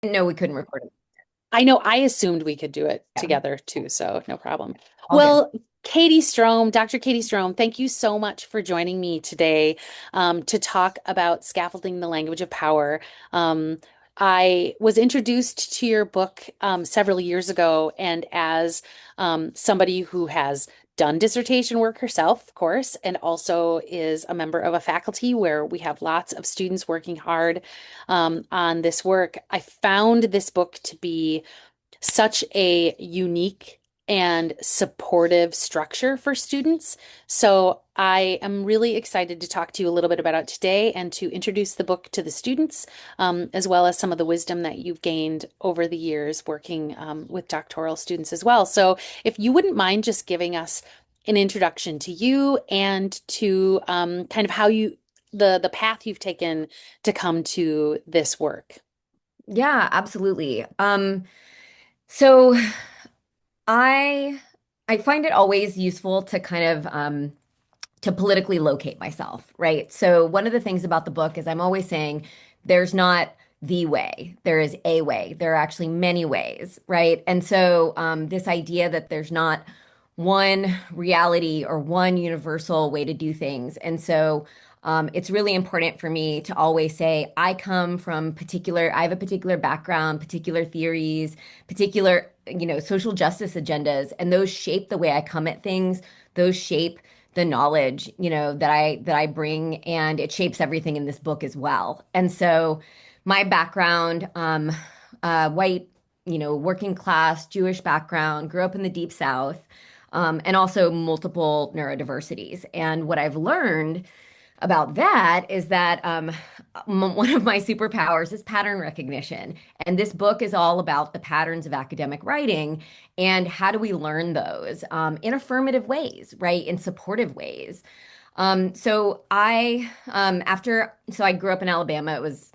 No, we couldn't record it. I know I assumed we could do it Yeah, together too, so no problem. all good. Well, Katie Strom, Dr. Katie Strom, thank you so much for joining me today to talk about scaffolding the language of power. Um, I was introduced to your book several years ago, and as somebody who has done dissertation work herself, of course, and also is a member of a faculty where we have lots of students working hard on this work, I found this book to be such a unique and supportive structure for students. So I am really excited to talk to you a little bit about it today and to introduce the book to the students, as well as some of the wisdom that you've gained over the years working with doctoral students as well. So if you wouldn't mind just giving us an introduction to you and to kind of how the path you've taken to come to this work. Yeah, absolutely. So I I find it always useful to kind of to politically locate myself, right? So one of the things about the book is I'm always saying there's not the way, there is a way. There are actually many ways, right? And so this idea that there's not one reality or one universal way to do things. And so it's really important for me to always say, I have a particular background, particular theories, particular, social justice agendas, and those shape the way I come at things. Those shape the knowledge, that I bring, and it shapes everything in this book as well. And so my background, white, working class, Jewish background, grew up in the Deep South, and also multiple neurodiversities. And what I've learned about that is that one of my superpowers is pattern recognition. And this book is all about the patterns of academic writing and how do we learn those in affirmative ways, right? In supportive ways. So I grew up in Alabama. It was,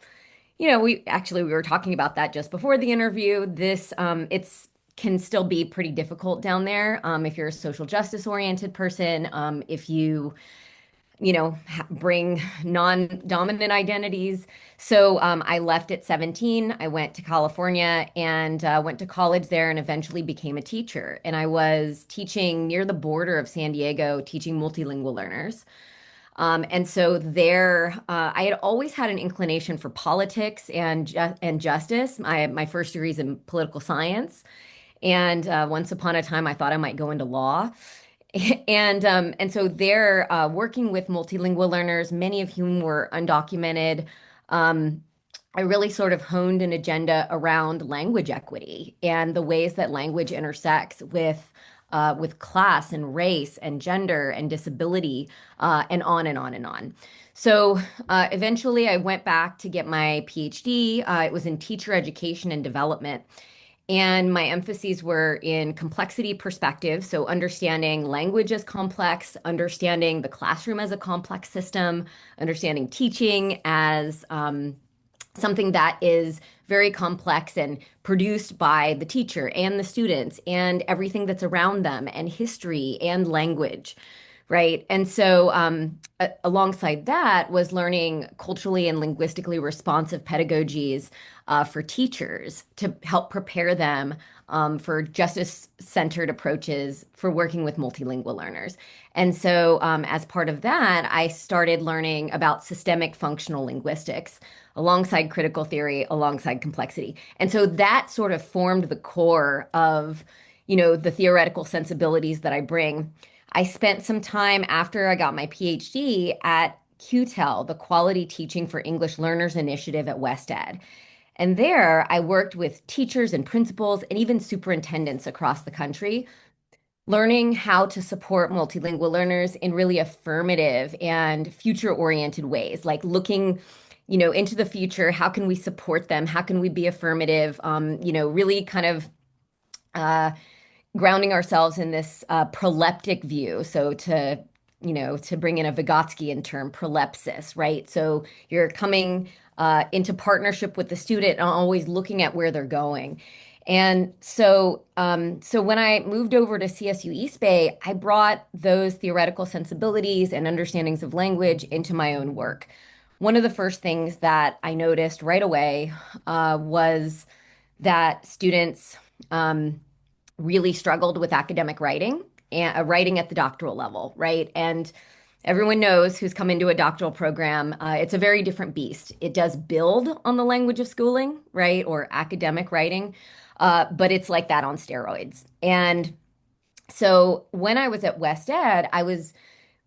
we were talking about that just before the interview. It's can still be pretty difficult down there if you're a social justice oriented person, if you bring non-dominant identities. So I left at 17. I went to California and went to college there and eventually became a teacher. And I was teaching near the border of San Diego, teaching multilingual learners. And so there, I had always had an inclination for politics and justice. My first degree is in political science, and once upon a time, I thought I might go into law. And so they're working with multilingual learners, many of whom were undocumented. Um, I really sort of honed an agenda around language equity and the ways that language intersects with class and race and gender and disability, and on and on and on. So eventually, I went back to get my PhD. It was in teacher education and development. And my emphases were in complexity perspective, so understanding language as complex, understanding the classroom as a complex system, understanding teaching as something that is very complex and produced by the teacher and the students and everything that's around them, and history and language. Right. And so, alongside that was learning culturally and linguistically responsive pedagogies for teachers to help prepare them for justice-centered approaches for working with multilingual learners. And so, as part of that, I started learning about systemic functional linguistics alongside critical theory, alongside complexity. And so that sort of formed the core of, the theoretical sensibilities that I bring. I spent some time after I got my PhD at QTEL, the Quality Teaching for English Learners Initiative at WestEd. And there I worked with teachers and principals and even superintendents across the country, learning how to support multilingual learners in really affirmative and future-oriented ways, like looking, into the future. How can we support them? How can we be affirmative? Really kind of uh, grounding ourselves in this proleptic view. So to bring in a Vygotskian term, prolepsis, right? So you're coming into partnership with the student and always looking at where they're going. And so when I moved over to CSU East Bay, I brought those theoretical sensibilities and understandings of language into my own work, One of the first things that I noticed right away was that students um, really struggled with academic writing and writing at the doctoral level, right? And everyone knows who's come into a doctoral program, it's a very different beast. It does build on the language of schooling, right, or academic writing, but it's like that on steroids. And so when I was at West Ed, I was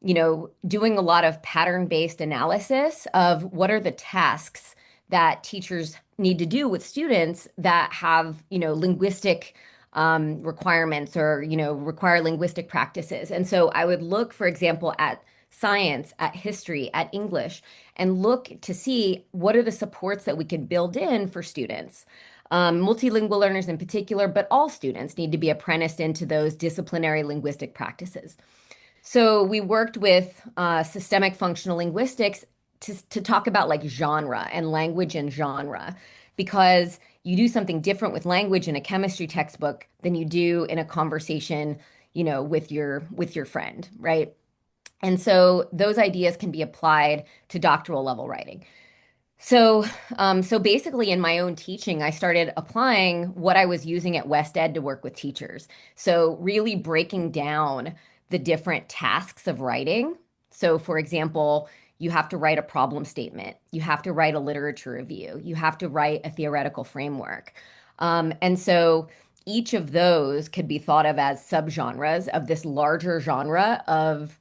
doing a lot of pattern-based analysis of what are the tasks that teachers need to do with students that have, linguistic requirements or, require linguistic practices. And so I would look, for example, at science, at history, at English, and look to see what are the supports that we can build in for students. Multilingual learners in particular, but all students need to be apprenticed into those disciplinary linguistic practices. So we worked with systemic functional linguistics to talk about like genre and language and genre, because you do something different with language in a chemistry textbook than you do in a conversation, with your friend, right? And so those ideas can be applied to doctoral level writing. So basically, in my own teaching, I started applying what I was using at West Ed to work with teachers. So really breaking down the different tasks of writing. So, for example, you have to write a problem statement, you have to write a literature review, you have to write a theoretical framework. And so each of those could be thought of as subgenres of this larger genre of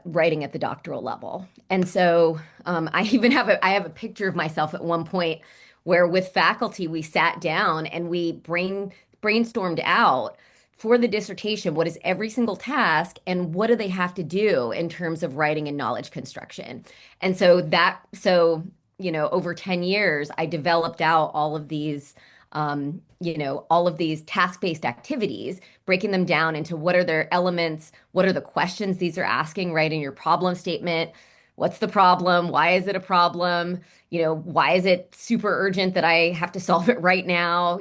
writing at the doctoral level. And so I have a picture of myself at one point where with faculty we sat down and we brainstormed out for the dissertation what is every single task and what do they have to do in terms of writing and knowledge construction. And over 10 years I developed out all of these task-based activities, breaking them down into what are their elements, what are the questions these are asking, right, in your problem statement. What's the problem? Why is it a problem? Why is it super urgent that I have to solve it right now?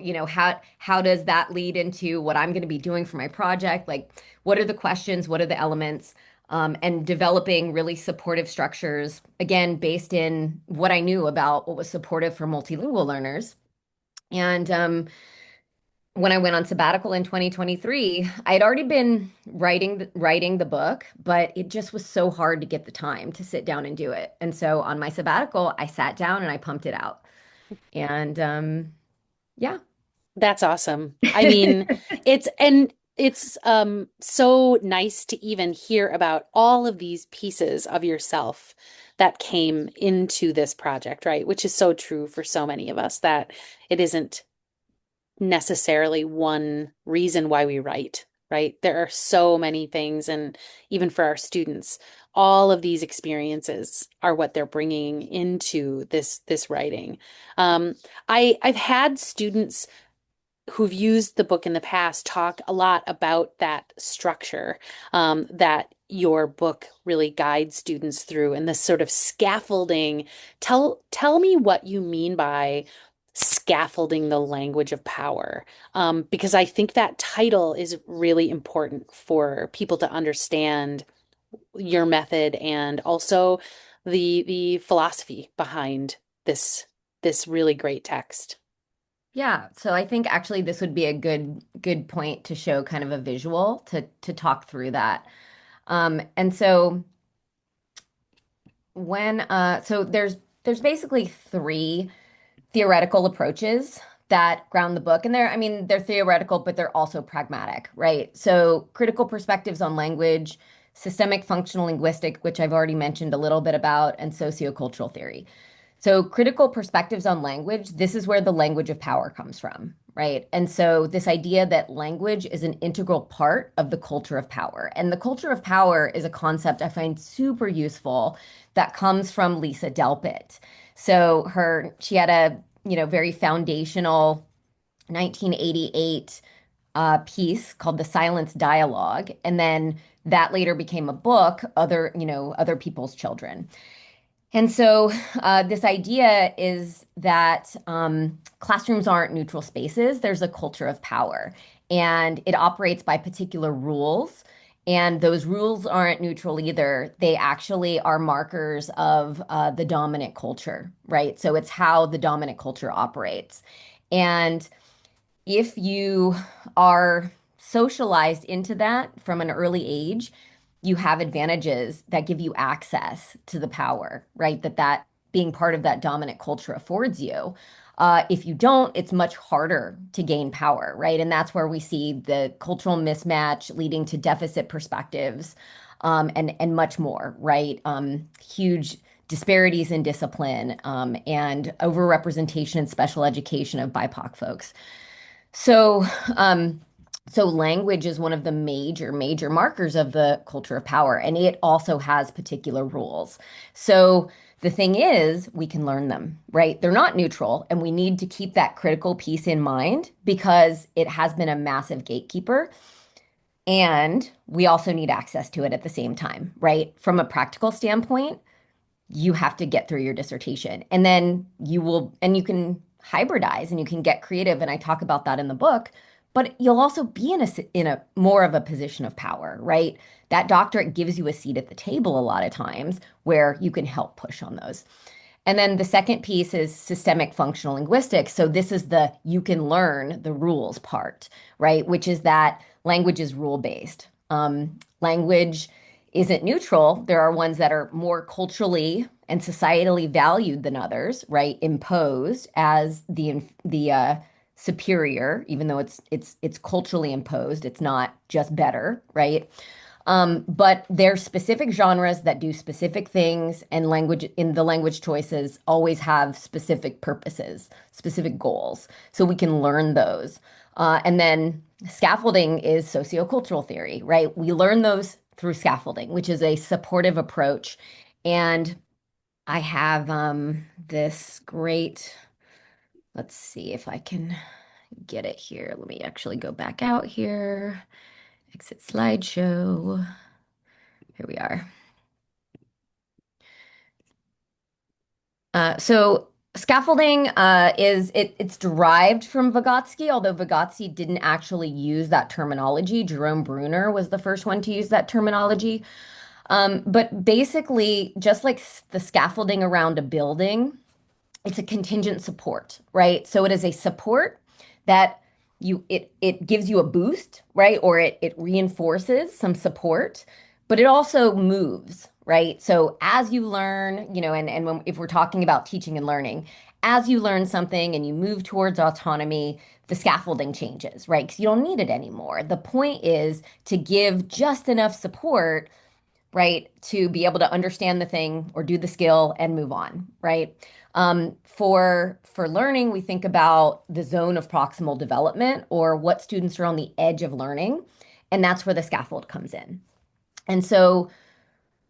How does that lead into what I'm going to be doing for my project? Like, what are the questions? What are the elements? And developing really supportive structures, again, based in what I knew about what was supportive for multilingual learners. And when I went on sabbatical in 2023, I had already been writing the book, but it just was so hard to get the time to sit down and do it. And so on my sabbatical, I sat down and I pumped it out. And yeah. That's awesome. I mean, it's so nice to even hear about all of these pieces of yourself that came into this project, right? Which is so true for so many of us that it isn't necessarily one reason why we write, right? There are so many things, and even for our students, all of these experiences are what they're bringing into this writing. Um, I've had students who've used the book in the past talk a lot about that structure that your book really guides students through and this sort of scaffolding. Tell me what you mean by scaffolding the language of power, because I think that title is really important for people to understand your method and also the philosophy behind this really great text. Yeah, so I think actually this would be a good point to show kind of a visual to talk through that. And so there's basically three theoretical approaches that ground the book. And they're theoretical, but they're also pragmatic, right? So critical perspectives on language, systemic functional linguistic, which I've already mentioned a little bit about, and sociocultural theory. So critical perspectives on language, this is where the language of power comes from, right? And so this idea that language is an integral part of the culture of power. And the culture of power is a concept I find super useful that comes from Lisa Delpit. So she had a, very foundational 1988 piece called The Silence Dialogue. And then that later became a book, Other People's Children. And so, this idea is that classrooms aren't neutral spaces. There's a culture of power, and it operates by particular rules. And those rules aren't neutral either. They actually are markers of the dominant culture, right? So it's how the dominant culture operates. And if you are socialized into that from an early age, you have advantages that give you access to the power, right? That being part of that dominant culture affords you. If you don't, it's much harder to gain power, right? And that's where we see the cultural mismatch leading to deficit perspectives, and much more, right? Huge disparities in discipline, and overrepresentation in special education of BIPOC folks. So, um, so language is one of the major markers of the culture of power, and it also has particular rules. So the thing is, we can learn them, right? They're not neutral, and we need to keep that critical piece in mind because it has been a massive gatekeeper, and we also need access to it at the same time, right? From a practical standpoint, you have to get through your dissertation and then you can hybridize and you can get creative. And I talk about that in the book, but you'll also be in a more of a position of power, right? That doctorate gives you a seat at the table a lot of times where you can help push on those. And then the second piece is systemic functional linguistics. So this is the you can learn the rules part, right? Which is that language is rule based. Language isn't neutral. There are ones that are more culturally and societally valued than others, right? Imposed as the superior, even though it's culturally imposed. It's not just better, right? But there's specific genres that do specific things, and language in the language choices always have specific purposes, specific goals. So we can learn those. And then scaffolding is sociocultural theory, right? We learn those through scaffolding, which is a supportive approach. And I have this great, let's see if I can get it here. Let me actually go back out here, exit slideshow. Here we are. So scaffolding it's derived from Vygotsky, although Vygotsky didn't actually use that terminology. Jerome Bruner was the first one to use that terminology. But basically, just like the scaffolding around a building, it's a contingent support, right? So it is a support that it gives you a boost, right? Or it reinforces some support, but it also moves, right? So as you learn, and if we're talking about teaching and learning, as you learn something and you move towards autonomy, the scaffolding changes, right? Because you don't need it anymore. The point is to give just enough support, right, to be able to understand the thing or do the skill and move on, right? For learning, we think about the zone of proximal development or what students are on the edge of learning, and that's where the scaffold comes in. And so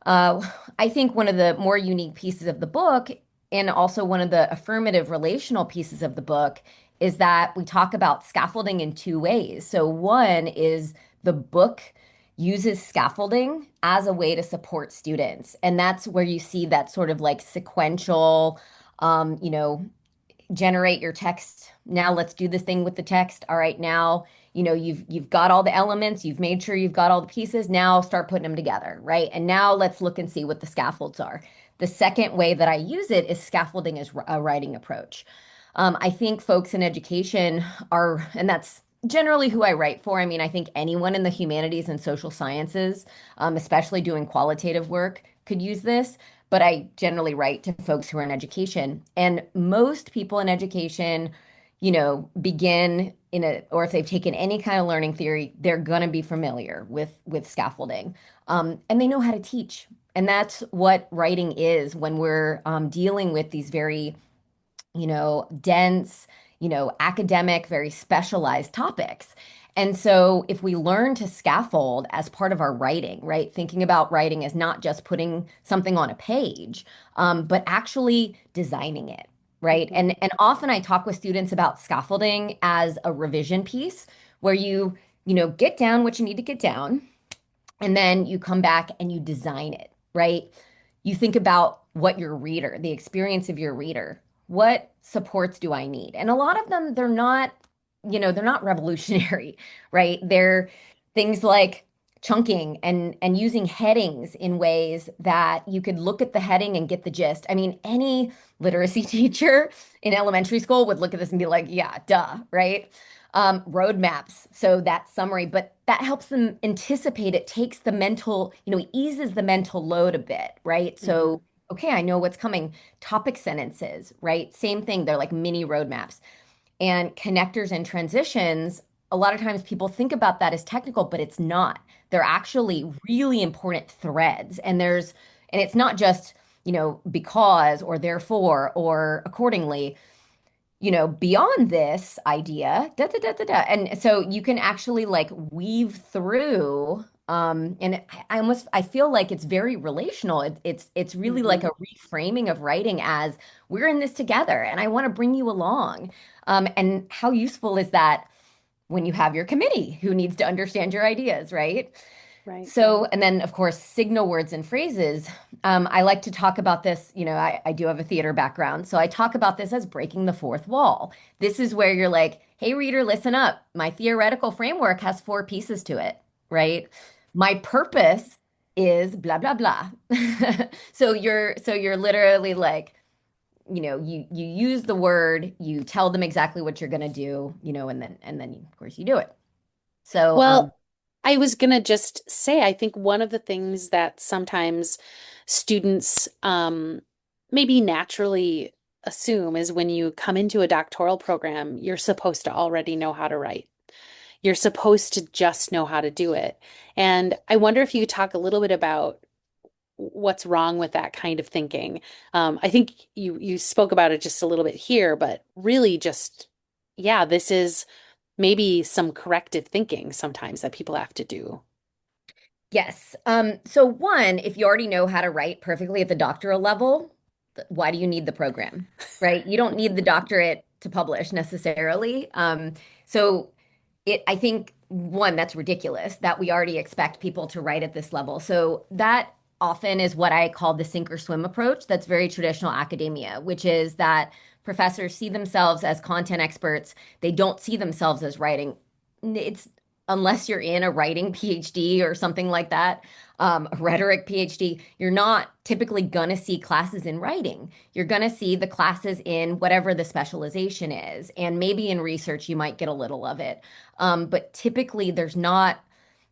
uh, I think one of the more unique pieces of the book, and also one of the affirmative relational pieces of the book, is that we talk about scaffolding in two ways. So, one is the book uses scaffolding as a way to support students. And that's where you see that sort of like sequential, um, you know, generate your text. Now let's do this thing with the text. All right, now, you've got all the elements, you've made sure you've got all the pieces. Now start putting them together, right? And now let's look and see what the scaffolds are. The second way that I use it is scaffolding as a writing approach. I think folks in education are, and that's generally who I write for. I mean, I think anyone in the humanities and social sciences, especially doing qualitative work, could use this. But I generally write to folks who are in education. And most people in education, begin or if they've taken any kind of learning theory, they're going to be familiar with scaffolding. And they know how to teach. And that's what writing is when we're dealing with these very dense, academic, very specialized topics. And so if we learn to scaffold as part of our writing, right, thinking about writing as not just putting something on a page, but actually designing it, right? Mhm. And often I talk with students about scaffolding as a revision piece where you get down what you need to get down, and then you come back and you design it, right? You think about what your reader, the experience of your reader, what supports do I need? And a lot of them, they're not revolutionary, right? They're things like chunking and using headings in ways that you could look at the heading and get the gist. I mean, any literacy teacher in elementary school would look at this and be like, yeah, duh, right? Roadmaps, so that summary, but that helps them anticipate. It takes the mental, eases the mental load a bit, right? Hmm. So, okay, I know what's coming. Topic sentences, right? Same thing. They're like mini roadmaps. And connectors and transitions, a lot of times people think about that as technical, but it's not. They're actually really important threads. And it's not just, because or therefore or accordingly, beyond this idea, da da da da da. And so you can actually like weave through, and I feel like it's very relational. It's really like Hmm. a reframing of writing as we're in this together, and I want to bring you along. And how useful is that when you have your committee who needs to understand your ideas, right? Right. So, and then of course, signal words and phrases. I like to talk about this, I do have a theater background. So I talk about this as breaking the fourth wall. This is where you're like, hey, reader, listen up. My theoretical framework has four pieces to it, right? My purpose is blah, blah, blah. So you're literally like, you use the word, you tell them exactly what you're going to do, and then of course you do it. So, Well, I was gonna just say, I think one of the things that sometimes students maybe naturally assume is when you come into a doctoral program, you're supposed to already know how to write. You're supposed to just know how to do it. And I wonder if you could talk a little bit about what's wrong with that kind of thinking. I think you spoke about it just a little bit here, but really just, yeah, this is maybe some corrective thinking sometimes that people have to do. yes. So one, if you already know how to write perfectly at the doctoral level, why do you need the program, right? You don't need the doctorate to publish necessarily. So I think one, that's ridiculous that we already expect people to write at this level. So that often is what I call the sink or swim approach. That's very traditional academia, which is that professors see themselves as content experts. They don't see themselves as writing. It's unless you're in a writing PhD or something like that, a rhetoric PhD, you're not typically gonna see classes in writing. You're gonna see the classes in whatever the specialization is, and maybe in research you might get a little of it. But typically there's not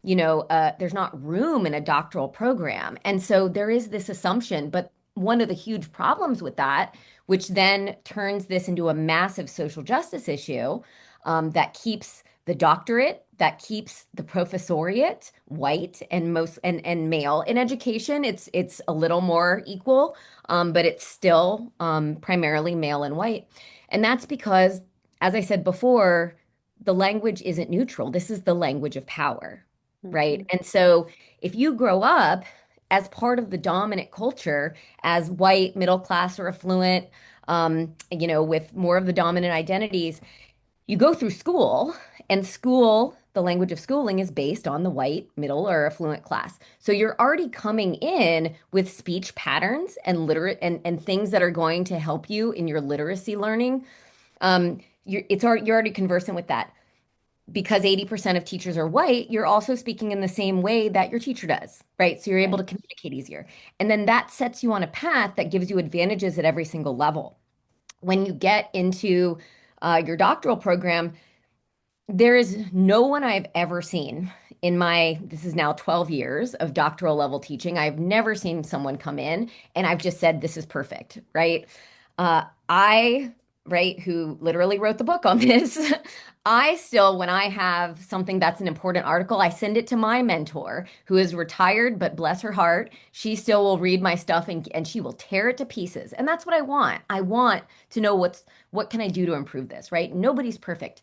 room in a doctoral program. And so there is this assumption, but one of the huge problems with that, which then turns this into a massive social justice issue, that keeps the doctorate, that keeps the professoriate white and male. In education, it's a little more equal, but it's still primarily male and white. And that's because, as I said before, the language isn't neutral. This is the language of power, right? Mhm. And so if you grow up as part of the dominant culture, as white, middle class, or affluent, with more of the dominant identities, you go through school, and school, the language of schooling is based on the white, middle, or affluent class. So you're already coming in with speech patterns and literate and things that are going to help you in your literacy learning. You're already conversant with that. Because 80% of teachers are white, you're also speaking in the same way that your teacher does, right? So you're able to Right. communicate easier. And then that sets you on a path that gives you advantages at every single level. When you get into your doctoral program, there is no one I've ever seen in this is now 12 years of doctoral level teaching. I've never seen someone come in and I've just said, this is perfect, right? I, right, who literally wrote the book on this, I still, when I have something that's an important article, I send it to my mentor who is retired, but bless her heart, she still will read my stuff and she will tear it to pieces. And that's what I want. I want to know what can I do to improve this, right? Nobody's perfect.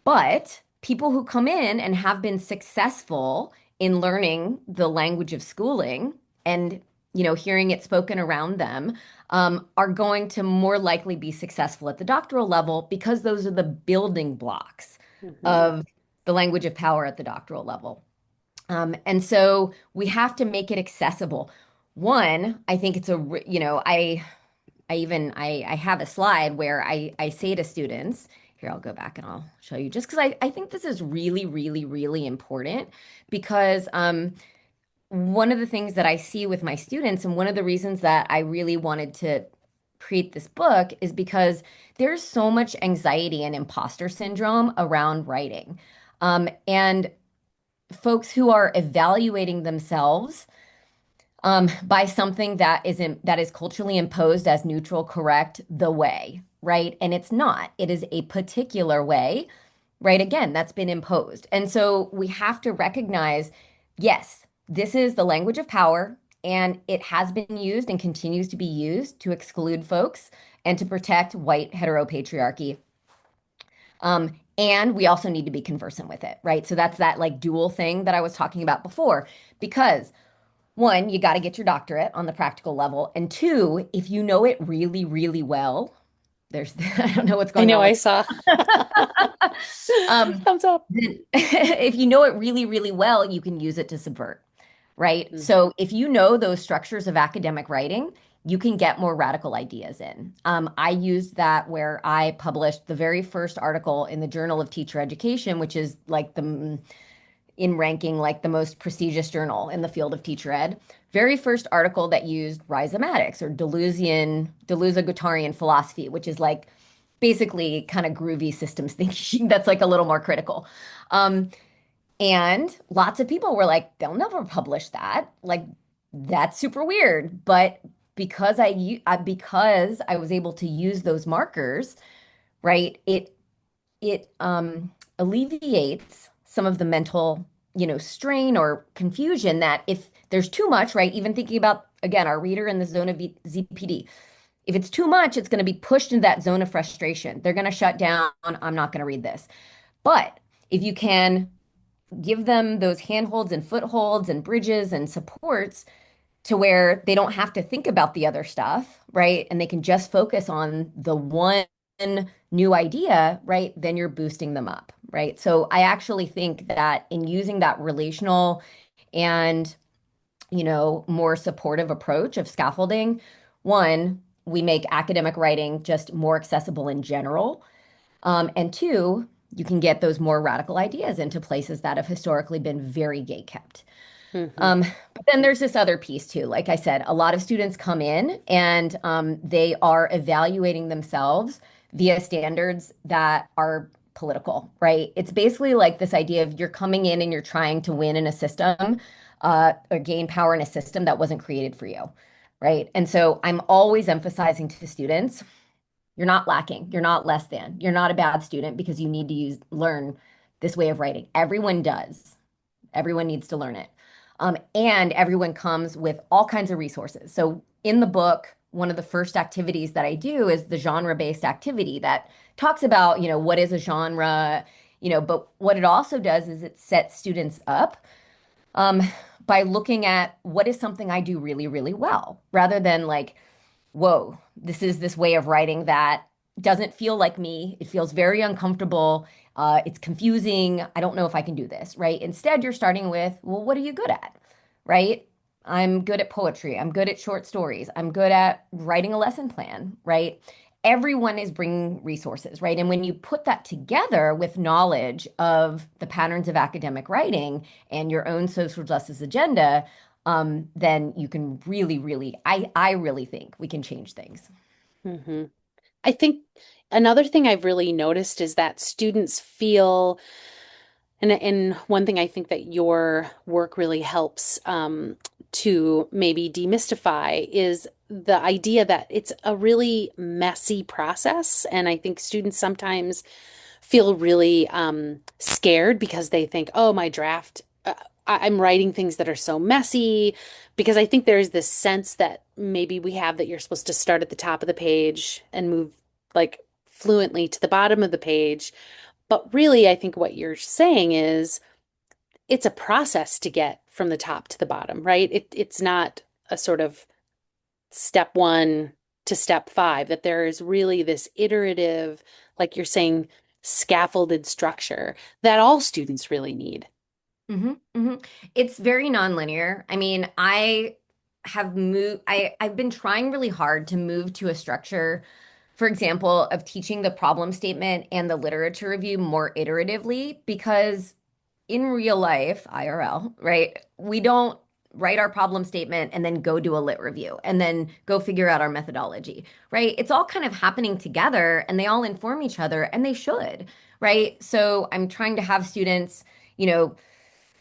But people who come in and have been successful in learning the language of schooling and hearing it spoken around them, are going to more likely be successful at the doctoral level because those are the building blocks Hmm. of the language of power at the doctoral level. And so we have to make it accessible. One, I think it's I have a slide where I say to students, Here, I'll go back and I'll show you just because I think this is really, really, really important because one of the things that I see with my students, and one of the reasons that I really wanted to create this book is because there's so much anxiety and imposter syndrome around writing. And folks who are evaluating themselves by something that is culturally imposed as neutral, correct, the way, right? And it's not. It is a particular way, right? Again, that's been imposed. And so we have to recognize, yes, this is the language of power, and it has been used and continues to be used to exclude folks and to protect white heteropatriarchy. And we also need to be conversant with it, right? So that's that like dual thing that I was talking about before, because one, you got to get your doctorate on the practical level. And two, if you know it really, really well, there's, I don't know what's I going know on I with, saw. um, Thumbs up. if you know it really, really well, you can use it to subvert, right? Mm. So if you know those structures of academic writing, you can get more radical ideas in. I used that where I published the very first article in the Journal of Teacher Education, which is like the in ranking like the most prestigious journal in the field of teacher ed. Very first article that used rhizomatics or Deleuze-Guattarian philosophy, which is like basically kind of groovy systems thinking that's like a little more critical. Um, and lots of people were like, they'll never publish that. Like, that's super weird. But because I was able to use those markers, right, it alleviates some of the mental, strain or confusion that if there's too much, right? Even thinking about, again, our reader in the zone of ZPD. If it's too much, it's going to be pushed into that zone of frustration. They're going to shut down. I'm not going to read this. But if you can give them those handholds and footholds and bridges and supports to where they don't have to think about the other stuff, right? And they can just focus on the one new idea, right? Then you're boosting them up, right? So I actually think that in using that relational and, more supportive approach of scaffolding, one, we make academic writing just more accessible in general. And two, you can get those more radical ideas into places that have historically been very gate kept. Hmm. But then there's this other piece too. Like I said, a lot of students come in and they are evaluating themselves via standards that are political, right? It's basically like this idea of you're coming in and you're trying to win in a system or gain power in a system that wasn't created for you, right? And so I'm always emphasizing to students, you're not lacking, you're not less than, you're not a bad student because you need to learn this way of writing. Everyone does. Everyone needs to learn it. And everyone comes with all kinds of resources. So in the book, one of the first activities that I do is the genre-based activity that talks about, what is a genre, but what it also does is it sets students up um, by looking at what is something I do really, really well, rather than like, whoa, this is this way of writing that doesn't feel like me. It feels very uncomfortable. It's confusing. I don't know if I can do this, right? Instead, you're starting with, well, what are you good at, right? I'm good at poetry. I'm good at short stories. I'm good at writing a lesson plan, right? Everyone is bringing resources, right? And when you put that together with knowledge of the patterns of academic writing and your own social justice agenda, then you can really, really, I really think we can change things. Hmm. I think another thing I've really noticed is that students feel, and one thing I think that your work really helps to maybe demystify is the idea that it's a really messy process. And I think students sometimes feel really scared because they think, oh, my draft, I'm writing things that are so messy. Because I think there's this sense that maybe we have that you're supposed to start at the top of the page and move like fluently to the bottom of the page. But really, I think what you're saying is it's a process to get from the top to the bottom, right? It's not a sort of step one to step five, that there is really this iterative, like you're saying, scaffolded structure that all students really need. Hmm. It's very nonlinear. I mean, I've been trying really hard to move to a structure for example, of teaching the problem statement and the literature review more iteratively because in real life, IRL, right, we don't write our problem statement and then go do a lit review and then go figure out our methodology, right? It's all kind of happening together and they all inform each other and they should, right? So I'm trying to have students, you know,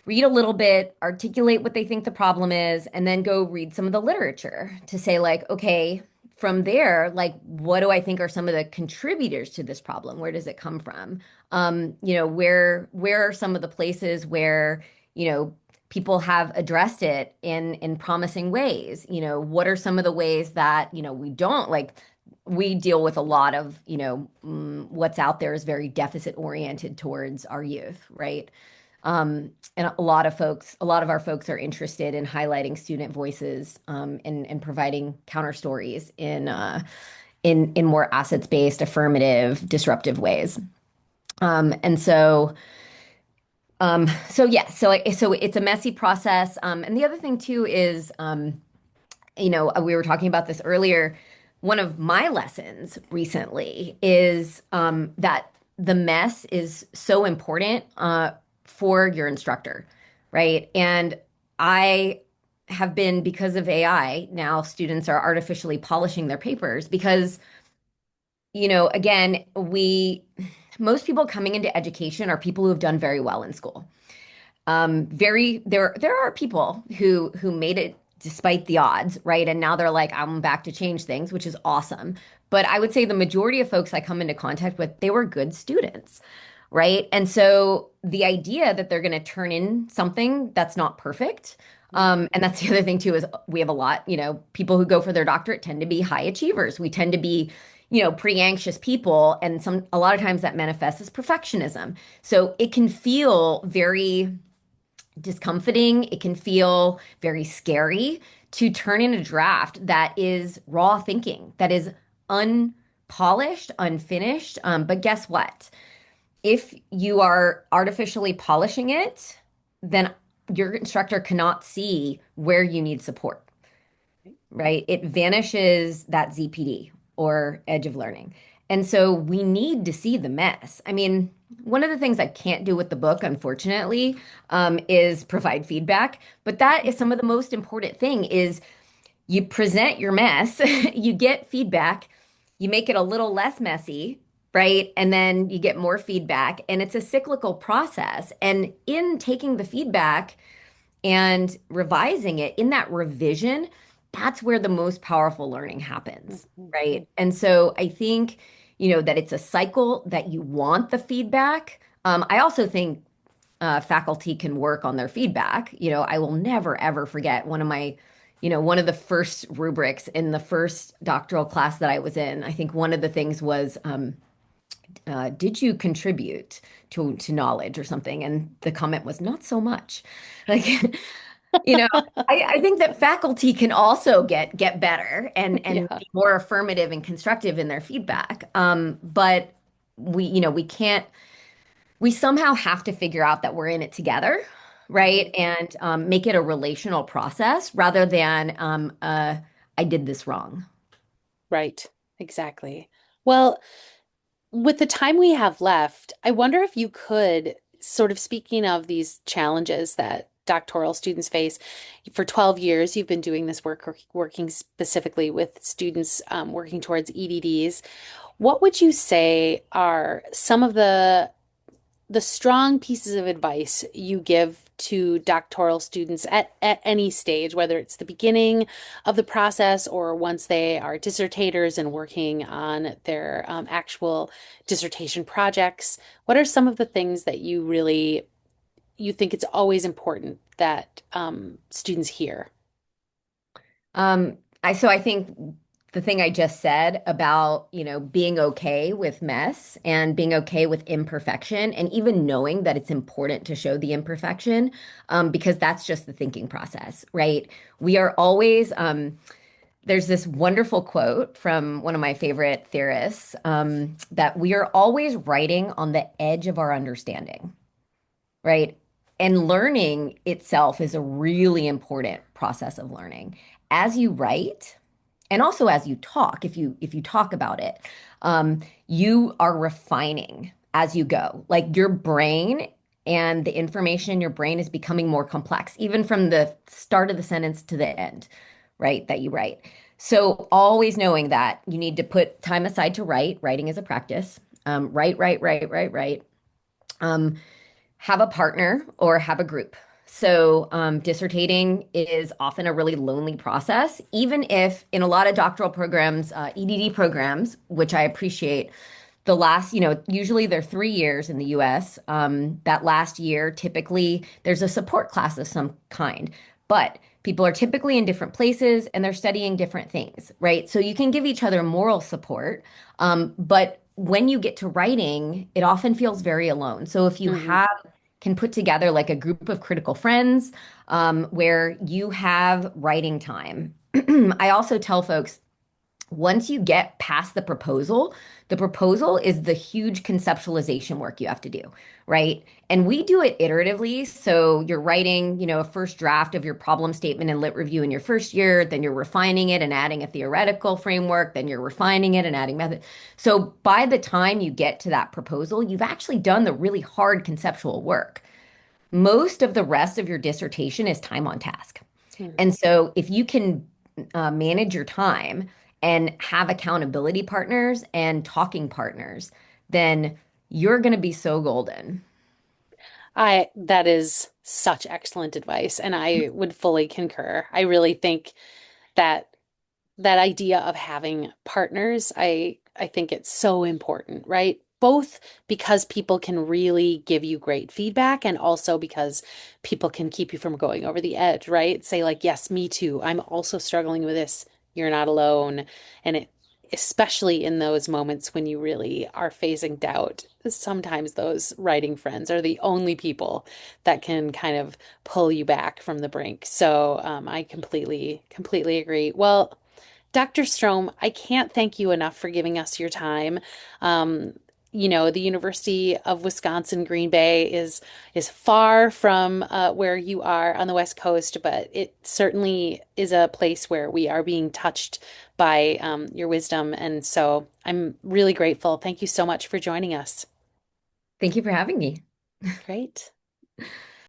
read a little bit, articulate what they think the problem is, and then go read some of the literature to say, like, okay, from there, like, what do I think are some of the contributors to this problem? Where does it come from? Where are some of the places where, people have addressed it in promising ways? What are some of the ways that, we don't like we deal with a lot of, what's out there is very deficit oriented towards our youth, right? And a lot of our folks are interested in highlighting student voices and providing counter stories in more assets-based, affirmative, disruptive ways. And so yeah, so it's a messy process. And the other thing too is we were talking about this earlier. One of my lessons recently is that the mess is so important for your instructor, right? And I have been, because of AI, now students are artificially polishing their papers because, again, most people coming into education are people who have done very well in school. There are people who made it despite the odds, right? And now they're like, I'm back to change things, which is awesome. But I would say the majority of folks I come into contact with, they were good students, right? And so the idea that they're going to turn in something that's not perfect, and that's the other thing too, is we have a lot, people who go for their doctorate tend to be high achievers. We tend to be, pretty anxious people, and a lot of times that manifests as perfectionism. So it can feel very discomforting. It can feel very scary to turn in a draft that is raw thinking, that is unpolished, unfinished. But guess what? If you are artificially polishing it, then your instructor cannot see where you need support, right? It vanishes that ZPD or edge of learning. And so we need to see the mess. I mean, one of the things I can't do with the book, unfortunately, is provide feedback. But that is some of the most important thing is you present your mess, you get feedback, you make it a little less messy, right? And then you get more feedback. And it's a cyclical process. And in taking the feedback, and revising it in that revision, that's where the most powerful learning happens, Mhm. right? And so I think, that it's a cycle that you want the feedback. I also think faculty can work on their feedback. I will never, ever forget one of the first rubrics in the first doctoral class that I was in. I think one of the things was, did you contribute to knowledge or something? And the comment was not so much. Like, you know, I think that faculty can also get better and Yeah, be more affirmative and constructive in their feedback. But we can't. We somehow have to figure out that we're in it together, right? And make it a relational process rather than I did this wrong. right. Exactly. Well, with the time we have left, I wonder if you could, sort of speaking of these challenges that doctoral students face, for 12 years, you've been doing this work, working specifically with students working towards EDDs. What would you say are some of the strong pieces of advice you give to doctoral students at any stage, whether it's the beginning of the process or once they are dissertators and working on their actual dissertation projects? What are some of the things that you think it's always important that students hear? I think the thing I just said about, being okay with mess and being okay with imperfection and even knowing that it's important to show the imperfection, because that's just the thinking process, right? We are always, there's this wonderful quote from one of my favorite theorists, that we are always writing on the edge of our understanding, right? And learning itself is a really important process of learning. As you write, and also as you talk, if you talk about it, you are refining as you go. Like your brain and the information in your brain is becoming more complex, even from the start of the sentence to the end, right? That you write. So always knowing that you need to put time aside to write. Writing is a practice. Write. Um, have a partner or have a group. So, dissertating is often a really lonely process, even if in a lot of doctoral programs, EDD programs, which I appreciate, the last, usually they're 3 years in the US. That last year, typically, there's a support class of some kind, but people are typically in different places and they're studying different things, right? So you can give each other moral support, but when you get to writing, it often feels very alone. So if you Hmm. have can put together like a group of critical friends where you have writing time. I also tell folks once you get past the proposal is the huge conceptualization work you have to do, right? And we do it iteratively. So you're writing, a first draft of your problem statement and lit review in your first year, then you're refining it and adding a theoretical framework, then you're refining it and adding method. So by the time you get to that proposal, you've actually done the really hard conceptual work. Most of the rest of your dissertation is time on task. And so if you can manage your time and have accountability partners and talking partners, then you're going to be so golden. That is such excellent advice, and I would fully concur. I really think that that idea of having partners, I think it's so important, right? Both because people can really give you great feedback and also because people can keep you from going over the edge, right? Say like, yes, me too. I'm also struggling with this. You're not alone. And it, especially in those moments when you really are facing doubt, sometimes those writing friends are the only people that can kind of pull you back from the brink. So, I completely agree. Well, Dr. Strom, I can't thank you enough for giving us your time. Um, the University of Wisconsin Green Bay is far from where you are on the West Coast, but it certainly is a place where we are being touched by your wisdom, and so I'm really grateful. Thank you so much for joining us. Thank you for having me. Great.